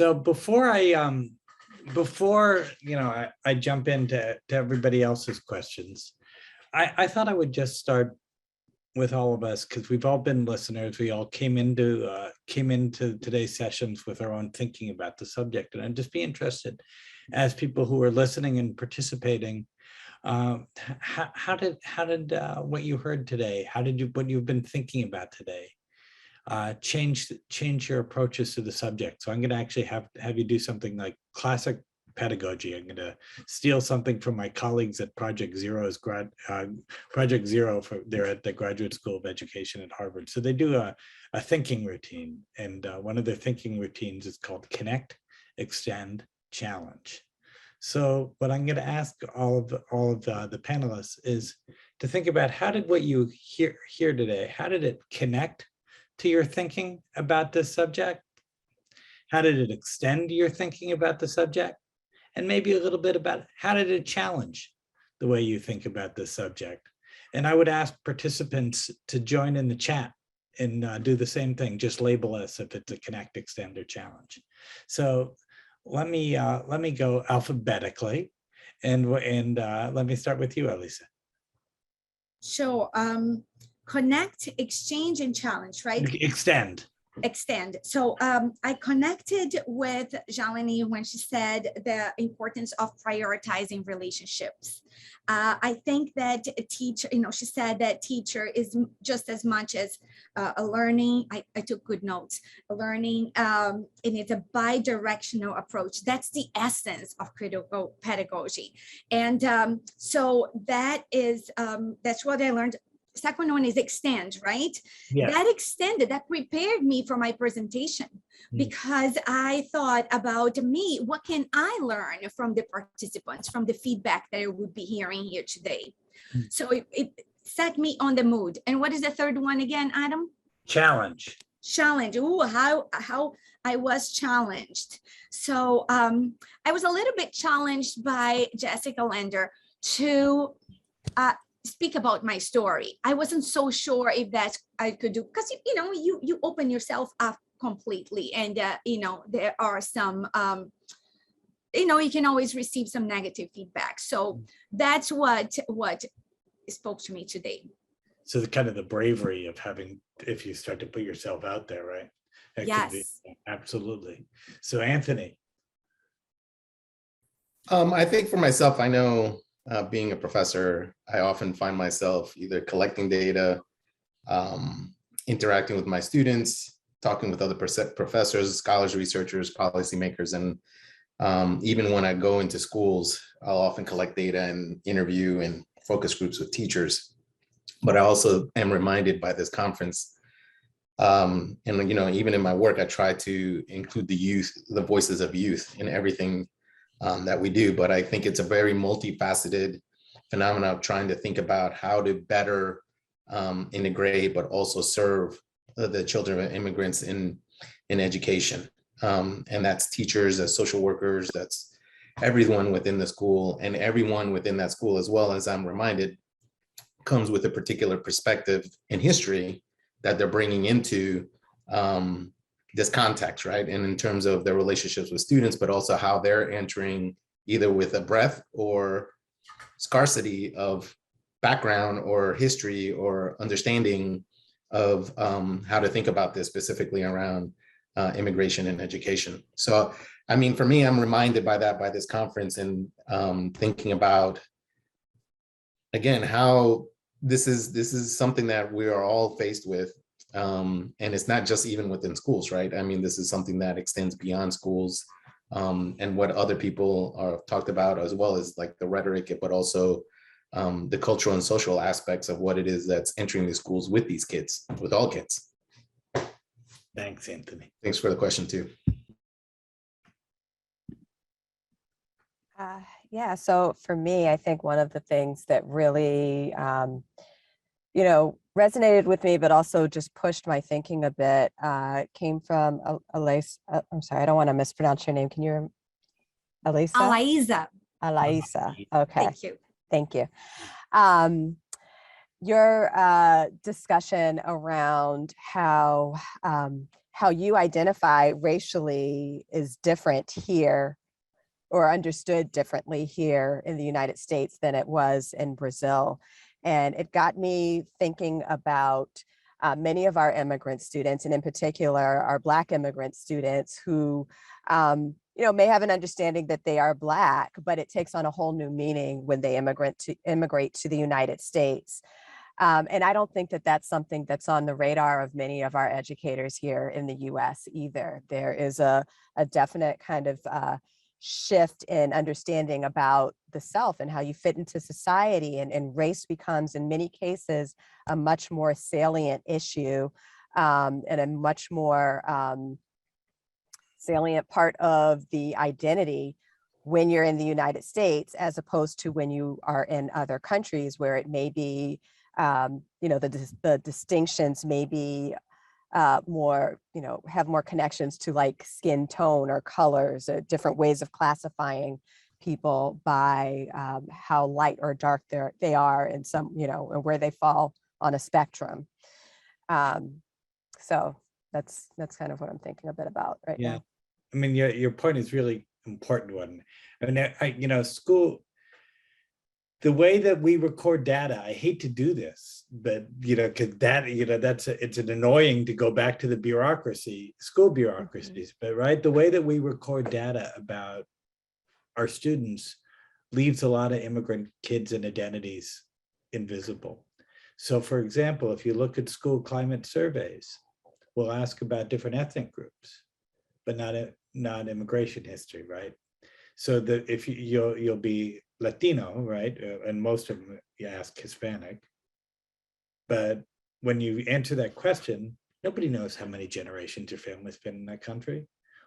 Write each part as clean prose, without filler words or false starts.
So before I jump into everybody else's questions, I thought I would just start with all of us, because we've all been listeners. We all came into today's sessions with our own thinking about the subject, and I'd just be interested, as people who are listening and participating, how did what you heard today, what you've been thinking about today, change your approaches to the subject? So I'm going to actually have you do something like classic pedagogy. I'm going to steal something from my colleagues at Project Zero's Project Zero. They're at the Graduate School of Education at Harvard. So they do a thinking routine, and one of their thinking routines is called Connect, Extend, Challenge. So what I'm going to ask all of the panelists is to think about, how did what you hear today, how did it connect to your thinking about this subject? How did it extend your thinking about the subject? And maybe a little bit about how did it challenge the way you think about this subject? And I would ask participants to join in the chat and do the same thing. Just label us if it's a connect, extend, or challenge. So let me go alphabetically, and let me start with you, Alaisa. So connect, exchange, and challenge, right? Extend. So I connected with Jalene when she said the importance of prioritizing relationships. I think that a teacher, she said that teacher is just as much as a learning. I took good notes. A learning, and it's a bi-directional approach. That's the essence of critical pedagogy. And so that is that's what I learned. Second one is extend, right? Yeah. That prepared me for my presentation, because I thought about me, what can I learn from the participants, from the feedback that I would be hearing here today? So it set me on the mood. And what is the third one again, Adam? Challenge. Ooh, how I was challenged. So I was a little bit challenged by Jessica Lander to speak about my story. I wasn't so sure if that I could do, because you open yourself up completely, and there are some you can always receive some negative feedback. So that's what spoke to me today. So the bravery of having, if you start to put yourself out there, right? That yes, absolutely. So Anthony. I think for myself, I know, being a professor, I often find myself either collecting data, interacting with my students, talking with other professors, scholars, researchers, policymakers, and even when I go into schools, I'll often collect data and interview and focus groups with teachers. But I also am reminded by this conference, and even in my work, I try to include the voices of youth in everything that we do. But I think it's a very multifaceted phenomenon of trying to think about how to better integrate, but also serve the children of immigrants in education. And that's teachers, that's social workers, that's everyone within the school, and everyone within that school, as well as I'm reminded, comes with a particular perspective and history that they're bringing into this context, right? And in terms of their relationships with students, but also how they're entering either with a breadth or scarcity of background or history or understanding of how to think about this specifically around immigration and education. So, I mean, for me, I'm reminded by this conference, and thinking about, again, how this is something that we are all faced with. And it's not just even within schools, right? I mean, this is something that extends beyond schools, and what other people are talked about, as well as like the rhetoric, but also the cultural and social aspects of what it is that's entering the schools with these kids, with all kids. Thanks, Anthony. Thanks for the question too. Yeah, so for me, I think one of the things that really, resonated with me, but also just pushed my thinking a bit, came from Alaisa. I'm sorry, I don't want to mispronounce your name. Can you, Alaisa? Alaisa. Okay. Thank you. Your discussion around how how you identify racially is different here or understood differently here in the United States than it was in Brazil. And it got me thinking about many of our immigrant students, and in particular, our Black immigrant students who may have an understanding that they are Black, but it takes on a whole new meaning when they immigrate to the United States. And I don't think that that's something that's on the radar of many of our educators here in the US either. There is a definite kind of shift in understanding about the self and how you fit into society, and race becomes in many cases a much more salient issue and a much more salient part of the identity when you're in the United States, as opposed to when you are in other countries where it may be the distinctions may be more, have more connections to like skin tone or colors or different ways of classifying people by how light or dark they are in some, and where they fall on a spectrum. So that's kind of what I'm thinking a bit about right now. I mean, your point is really important one. I mean, school, the way that we record data, I hate to do this, but because it's an annoying to go back to the bureaucracy, school bureaucracies, but right, the way that we record data about our students leaves a lot of immigrant kids and identities invisible. So for example, if you look at school climate surveys, we'll ask about different ethnic groups, but not immigration history, right? So that if you'll be Latino, right? And most of them you ask Hispanic. But when you answer that question, nobody knows how many generations your family's been in that country.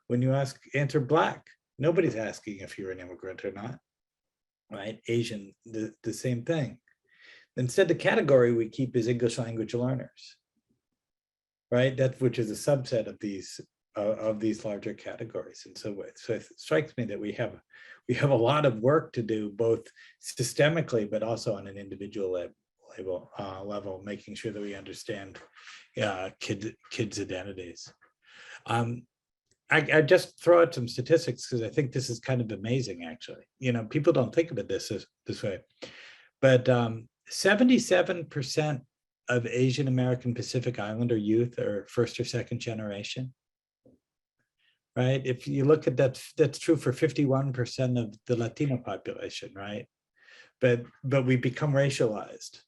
When you answer Black, nobody's asking if you're an immigrant or not, right? Asian, the same thing. Instead, the category we keep is English language learners, right? Which is a subset of these larger categories. And so it strikes me that we have a lot of work to do, both systemically, but also on an individual level, making sure that we understand kids' identities. I just throw out some statistics because I think this is kind of amazing, actually. People don't think of it this way, but 77% of Asian American Pacific Islander youth are first or second generation. Right? If you look at that, that's true for 51% of the Latino population, right? But we become racialized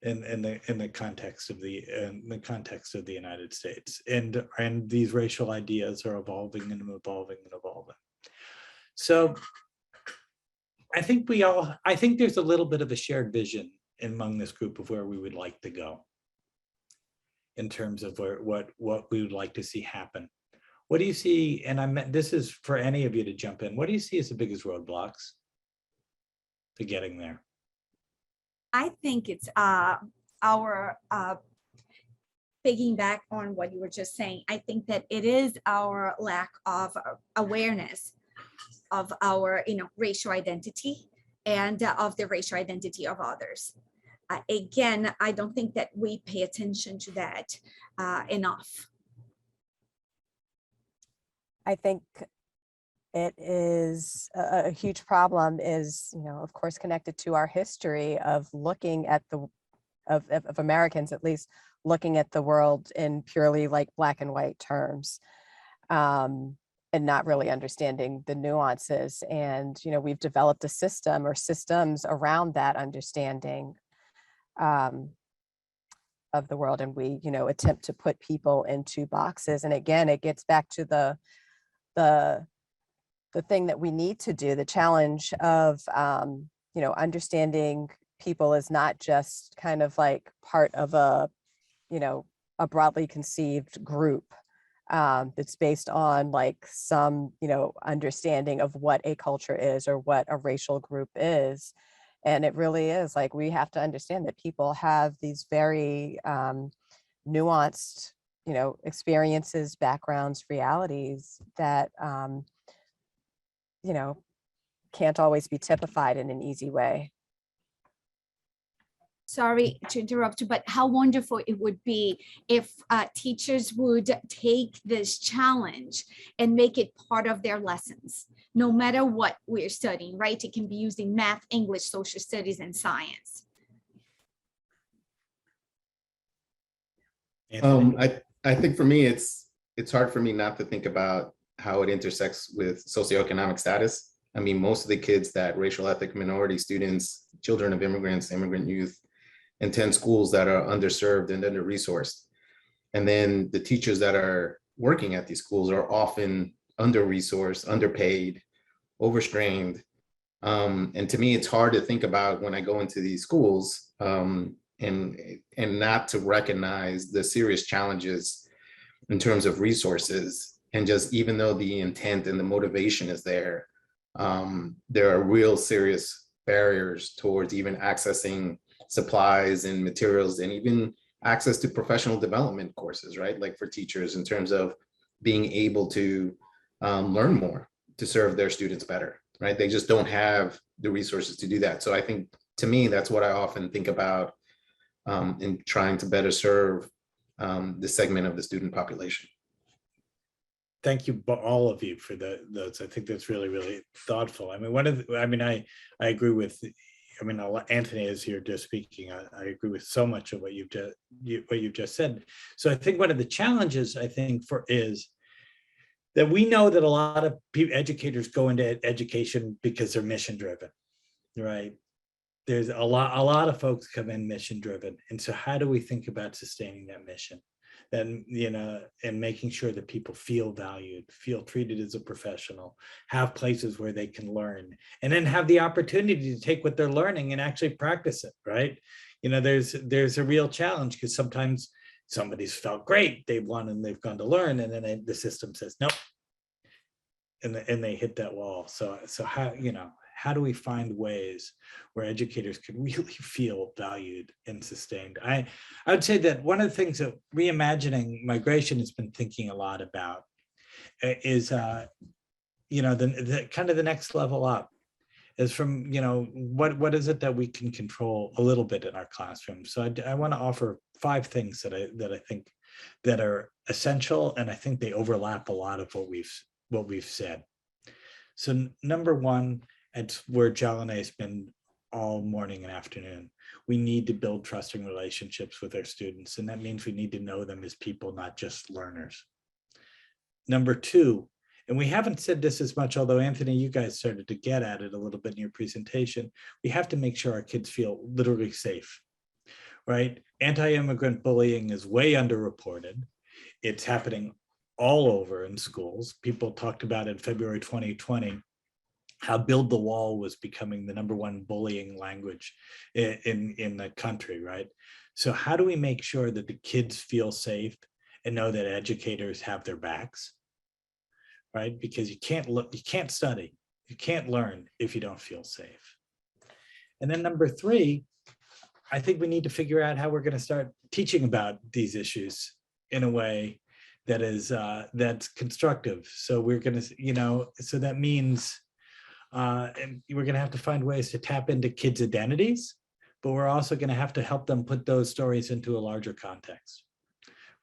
in the context of the United States, and these racial ideas are evolving and evolving and evolving. So I think there's a little bit of a shared vision among this group of where we would like to go in terms of what we would like to see happen. What do you see, and this is for any of you to jump in, what do you see as the biggest roadblocks to getting there? I think it's our piggyback on what you were just saying. I think that it is our lack of awareness of our racial identity and of the racial identity of others. Again, I don't think that we pay attention to that enough. I think it is a huge problem is, of course, connected to our history of looking at of Americans, at least looking at the world in purely like black and white terms, and not really understanding the nuances. And, we've developed a system or systems around that understanding of the world. And we, attempt to put people into boxes. And again, it gets back to the thing that we need to do, the challenge of, understanding people is not just kind of like part of a broadly conceived group that's based on like some, understanding of what a culture is or what a racial group is. And it really is like, we have to understand that people have these very nuanced experiences, backgrounds, realities that, can't always be typified in an easy way. sorry to interrupt you, but how wonderful it would be if teachers would take this challenge and make it part of their lessons, no matter what we're studying, right? It can be used in math, English, social studies, and science. I think for me, it's hard for me not to think about how it intersects with socioeconomic status. I mean, most of the kids that racial ethnic minority students, children of immigrants, immigrant youth, attend schools that are underserved and under-resourced. And then the teachers that are working at these schools are often under-resourced, underpaid, overstrained. And to me, it's hard to think about when I go into these schools and not to recognize the serious challenges in terms of resources. And just even though the intent and the motivation is there, there are real serious barriers towards even accessing supplies and materials and even access to professional development courses, right? Like for teachers in terms of being able to learn more to serve their students better, right? They just don't have the resources to do that. So I think to me, that's what I often think about in trying to better serve the segment of the student population. Thank you, all of you, for those. I think that's really, really thoughtful. I mean, I agree with, Anthony is here just speaking. I agree with so much of what you've just said. So I think one of the challenges I think is that we know that a lot of educators go into education because they're mission driven, right? There's a lot of folks come in mission driven. And so how do we think about sustaining that mission? And, and making sure that people feel valued, feel treated as a professional, have places where they can learn, and then have the opportunity to take what they're learning and actually practice it, right? There's a real challenge because sometimes somebody's felt great, they've won and they've gone to learn, and then the system says, nope. And they hit that wall. So how do we find ways where educators can really feel valued and sustained? I would say that one of the things that Reimagining Migration has been thinking a lot about is, the kind of the next level up is from, what is it that we can control a little bit in our classroom? So I want to offer 5 things that I think that are essential, and I think they overlap a lot of what we've said. So number 1, it's where Jalene has been all morning and afternoon. We need to build trusting relationships with our students, and that means we need to know them as people, not just learners. Number 2, and we haven't said this as much, although Anthony, you guys started to get at it a little bit in your presentation, we have to make sure our kids feel literally safe, right? Anti-immigrant bullying is way underreported. It's happening all over in schools. People talked about in February 2020, how build the wall was becoming the #1 bullying language in the country, right? So how do we make sure that the kids feel safe and know that educators have their backs, right? Because you can't study, you can't learn if you don't feel safe. And then number 3, I think we need to figure out how we're going to start teaching about these issues in a way that is that's constructive. So we're going to, so that means and we're going to have to find ways to tap into kids' identities, but we're also going to have to help them put those stories into a larger context,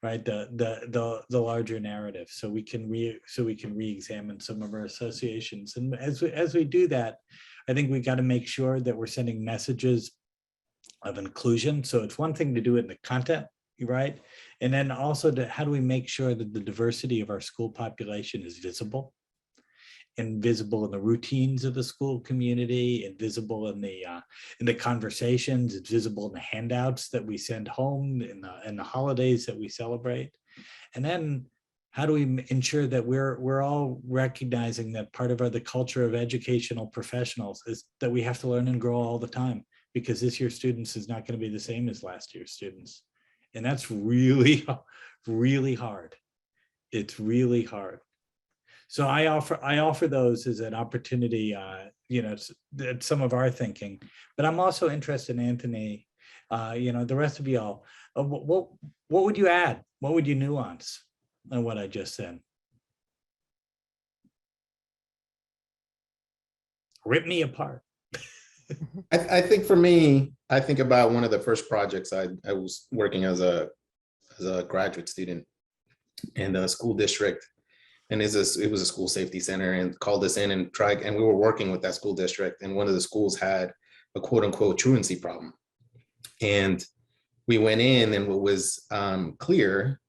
right? The larger narrative, so we can re-examine some of our associations. And as we do that, I think we got to make sure that we're sending messages of inclusion. So it's one thing to do it in the content, right? And then also how do we make sure that the diversity of our school population is visible? And visible in the routines of the school community, and visible in the conversations, it's visible in the handouts that we send home, in the holidays that we celebrate. And then how do we ensure that we're all recognizing that part of the culture of educational professionals is that we have to learn and grow all the time, because this year's students is not going to be the same as last year's students. And that's really, really hard. It's really hard. So I offer those as an opportunity, it's some of our thinking, but I'm also interested in Anthony, the rest of y'all. What would you add? What would you nuance on what I just said? Rip me apart. I think for me, I think about one of the first projects I was working as a graduate student in a school district, and it was a school safety center, and called us in and tried, and we were working with that school district, and one of the schools had a quote unquote truancy problem. And we went in, and what was clear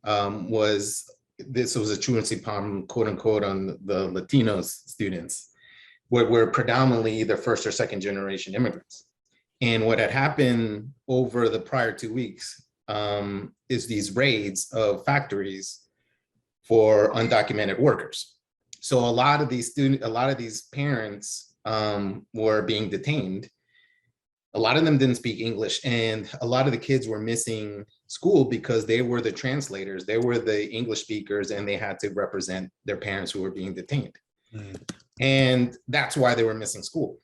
was this was a truancy problem, quote unquote, on the Latino students, were predominantly either first or second generation immigrants. And what had happened over the prior 2 weeks is these raids of factories for undocumented workers. So a lot of these parents were being detained. A lot of them didn't speak English, and a lot of the kids were missing school because they were the translators, they were the English speakers, and they had to represent their parents who were being detained. Mm. And that's why they were missing school.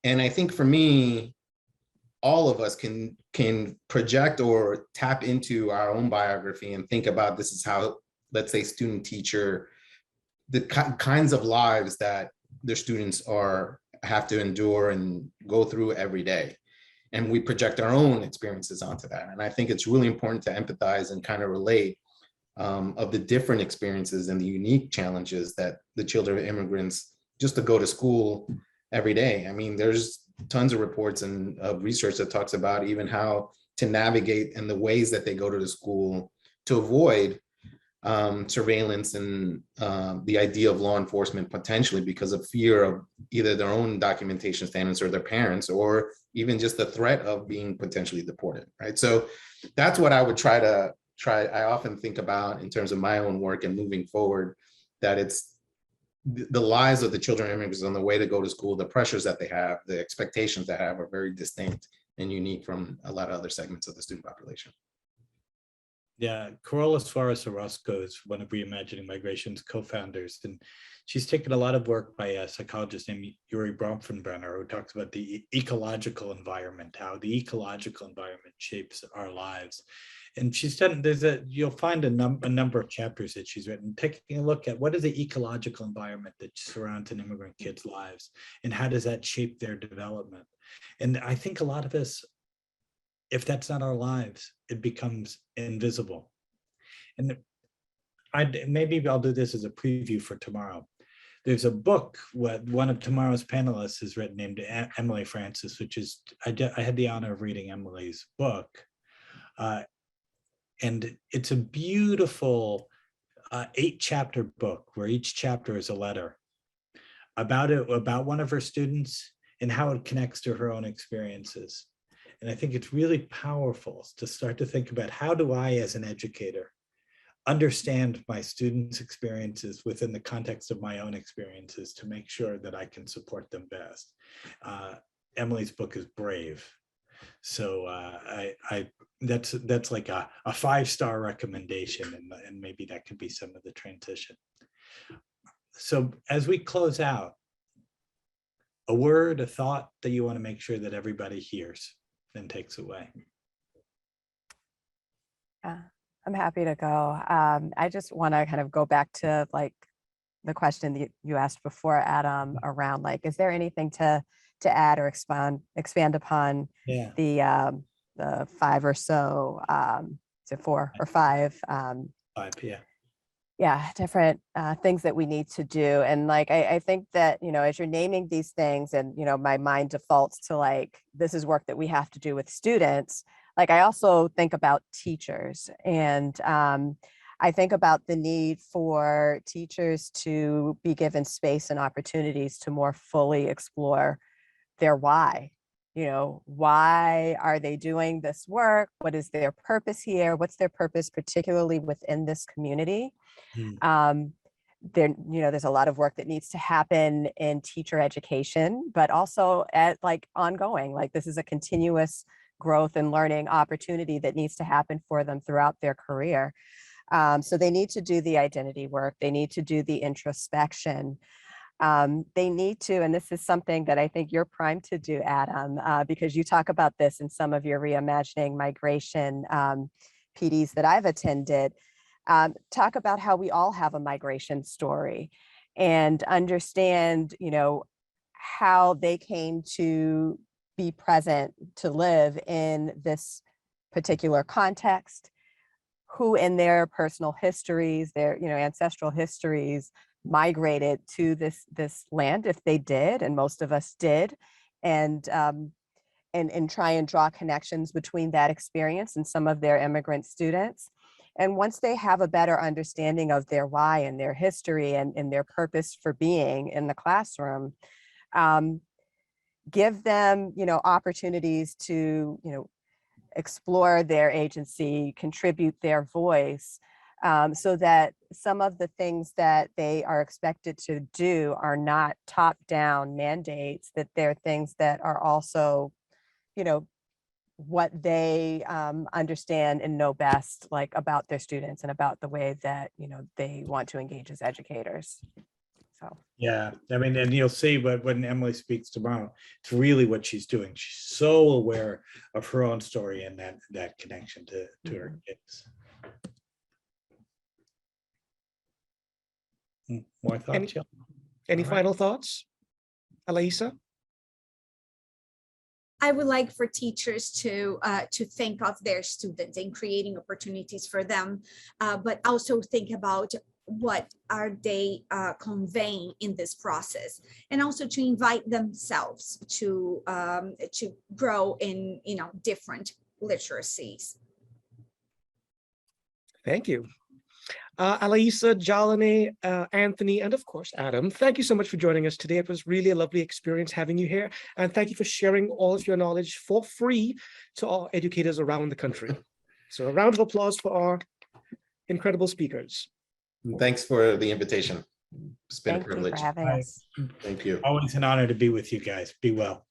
And I think for me, all of us can project or tap into our own biography and think about this is how, let's say, student teacher, the kinds of lives that their students have to endure and go through every day. And we project our own experiences onto that. And I think it's really important to empathize and kind of relate of the different experiences and the unique challenges that the children of immigrants, just to go to school every day. I mean, there's tons of reports and research that talks about even how to navigate and the ways that they go to the school to avoid surveillance and the idea of law enforcement potentially because of fear of either their own documentation standards or their parents, or even just the threat of being potentially deported, right? So that's what I would I often think about in terms of my own work and moving forward, that it's the lives of the children of immigrants on the way to go to school, the pressures that they have, the expectations they have are very distinct and unique from a lot of other segments of the student population. Yeah, Corolla Suarez Orozco is one of Reimagining Migration's co-founders, and she's taken a lot of work by a psychologist named Yuri Bronfenbrenner, who talks about the ecological environment, how the ecological environment shapes our lives. And she's done, you'll find a number of chapters that she's written, taking a look at what is the ecological environment that surrounds an immigrant kid's lives, and how does that shape their development. And I think a lot of us, if that's not our lives, it becomes invisible. And maybe I'll do this as a preview for tomorrow. There's a book what one of tomorrow's panelists has written named Emily Francis, which is, I had the honor of reading Emily's book. And it's a beautiful 8-chapter book where each chapter is a letter about one of her students and how it connects to her own experiences. And I think it's really powerful to start to think about, how do I, as an educator, understand my students' experiences within the context of my own experiences to make sure that I can support them best. Emily's book is brave. So that's like a 5-star recommendation, and maybe that could be some of the transition. So as we close out, a word, a thought that you want to make sure that everybody hears and takes away. I'm happy to go. I just want to kind of go back to like the question that you asked before, Adam, around like, is there anything to add or expand upon the 5 or so, to 4 or 5 different things that we need to do. And like I think that, you know, as you're naming these things, and you know, my mind defaults to like, this is work that we have to do with students. Like I also think about teachers, and I think about the need for teachers to be given space and opportunities to more fully explore their why. You know, why are they doing this work? What is their purpose here? What's their purpose, particularly within this community? There's a lot of work that needs to happen in teacher education, but also at like ongoing, like this is a continuous growth and learning opportunity that needs to happen for them throughout their career. So they need to do the identity work. They need to do the introspection. They need to, and this is something that I think you're primed to do, Adam, because you talk about this in some of your Reimagining Migration PDs that I've attended. Talk about how we all have a migration story, and understand, you know, how they came to be present, to live in this particular context, who in their personal histories, their ancestral histories, migrated to this land, if they did, and most of us did, and try and draw connections between that experience and some of their immigrant students. And once they have a better understanding of their why and their history and their purpose for being in the classroom, give them, opportunities to, explore their agency, contribute their voice, so that some of the things that they are expected to do are not top-down mandates, that they're things that are also, what they understand and know best, like about their students and about the way that, they want to engage as educators. So. Yeah, I mean, and you'll see, but when Emily speaks tomorrow, it's really what she's doing. She's so aware of her own story and that connection to her kids. More thoughts? Any final thoughts, Alaisa? I would like for teachers to think of their students and creating opportunities for them, but also think about what are they conveying in this process, and also to invite themselves to grow in different literacies. Thank you. Alaisa, Jalene, Anthony, and of course, Adam, thank you so much for joining us today. It was really a lovely experience having you here. And thank you for sharing all of your knowledge for free to all educators around the country. So a round of applause for our incredible speakers. Thanks for the invitation. It's been a Thank you privilege. for having us. Thank you. Always an honor to be with you guys. Be well.